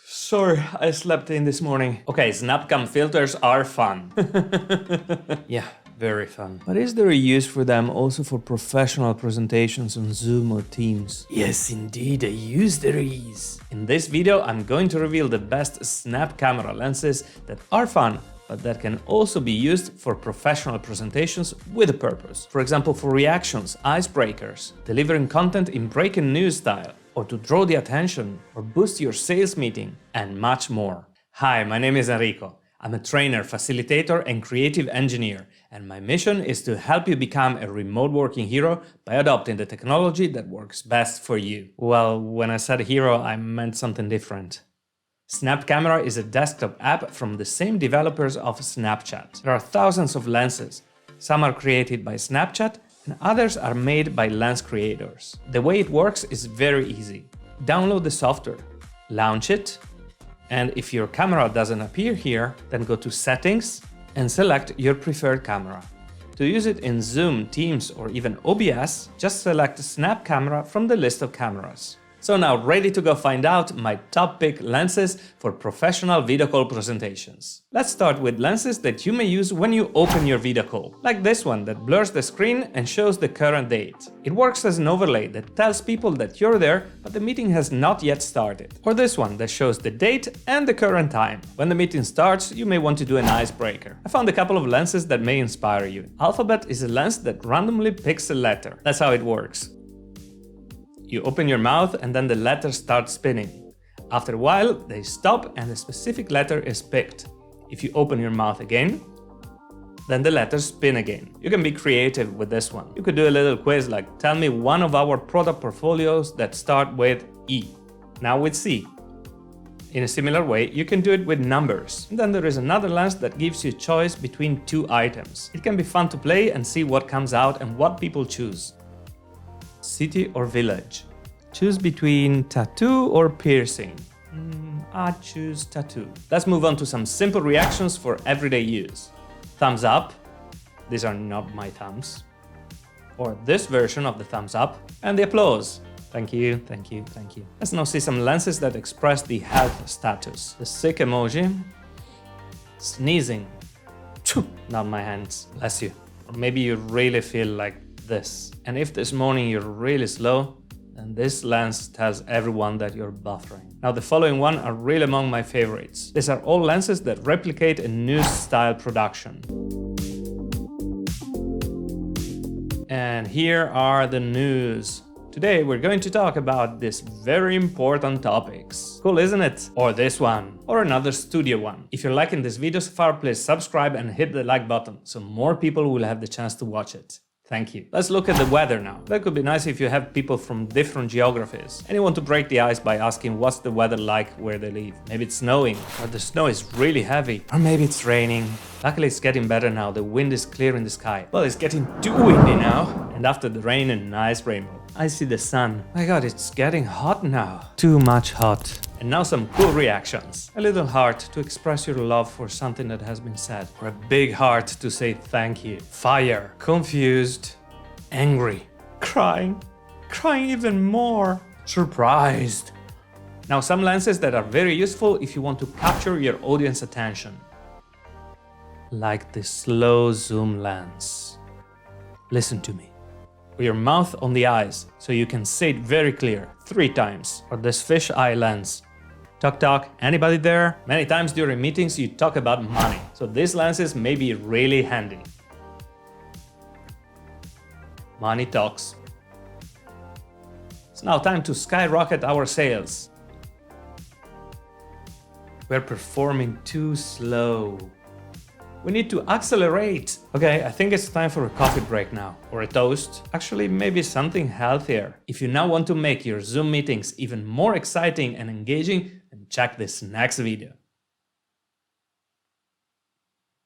Sorry, I slept in this morning. Okay, Snapcam filters are fun. Yeah, very fun. But is there a use for them also for professional presentations on Zoom or Teams? Yes, indeed, a use there is. In this video, I'm going to reveal the best snap camera lenses that are fun, but that can also be used for professional presentations with a purpose. For example, for reactions, icebreakers, delivering content in breaking news style, or to draw the attention, or boost your sales meeting, and much more. Hi, my name is Enrico. I'm a trainer, facilitator, and creative engineer, and my mission is to help you become a remote working hero by adopting the technology that works best for you. Well, when I said hero, I meant something different. Snap Camera is a desktop app from the same developers of Snapchat. There are thousands of lenses. Some are created by Snapchat, and others are made by lens creators. The way it works is very easy. Download the software, launch it, and if your camera doesn't appear here, then go to Settings and select your preferred camera. To use it in Zoom, Teams, or even OBS, just select Snap Camera from the list of cameras. So now ready to go find out my top pick lenses for professional video call presentations. Let's start with lenses that you may use when you open your video call, like this one that blurs the screen and shows the current date. It works as an overlay that tells people that you're there, but the meeting has not yet started. Or this one that shows the date and the current time. When the meeting starts, you may want to do an icebreaker. I found a couple of lenses that may inspire you. Alphabet is a lens that randomly picks a letter. That's how it works. You open your mouth and then the letters start spinning. After a while, they stop and a specific letter is picked. If you open your mouth again, then the letters spin again. You can be creative with this one. You could do a little quiz like, tell me one of our product portfolios that start with E. Now with C. In a similar way, you can do it with numbers. And then there is another lens that gives you a choice between two items. It can be fun to play and see what comes out and what people choose. City or village? Choose between tattoo or piercing. I'd choose tattoo. Let's move on to some simple reactions for everyday use. Thumbs up. These are not my thumbs. Or this version of the thumbs up. And the applause. Thank you, thank you, thank you. Let's now see some lenses that express the health status. The sick emoji. Sneezing. Not my hands. Bless you. Or maybe you really feel like this. And if this morning you're really slow, then this lens tells everyone that you're buffering. Now the following one are really among my favorites. These are all lenses that replicate a news style production. And here are the news. Today we're going to talk about these very important topics. Cool, isn't it? Or this one. Or another studio one. If you're liking this video so far, please subscribe and hit the like button so more people will have the chance to watch it. Thank you. Let's look at the weather now. That could be nice if you have people from different geographies. And you want to break the ice by asking what's the weather like where they live. Maybe it's snowing, or the snow is really heavy. Or maybe it's raining. Luckily it's getting better now, the wind is clear in the sky. Well, it's getting too windy now. And after the rain, a nice rainbow. I see the sun. My god, it's getting hot now. Too much hot. And now some cool reactions. A little heart to express your love for something that has been said. Or a big heart to say thank you. Fire. Confused. Angry. Crying. Crying even more. Surprised. Now some lenses that are very useful if you want to capture your audience attention. Like the slow zoom lens. Listen to me. With your mouth on the eyes, so you can say it very clear, 3 times. Or this fish eye lens. Talk talk, anybody there? Many times during meetings you talk about money, so these lenses may be really handy. Money talks. It's now time to skyrocket our sales. We're performing too slow. We need to accelerate. Okay, I think it's time for a coffee break now. Or a toast. Actually, maybe something healthier. If you now want to make your Zoom meetings even more exciting and engaging, then check this next video.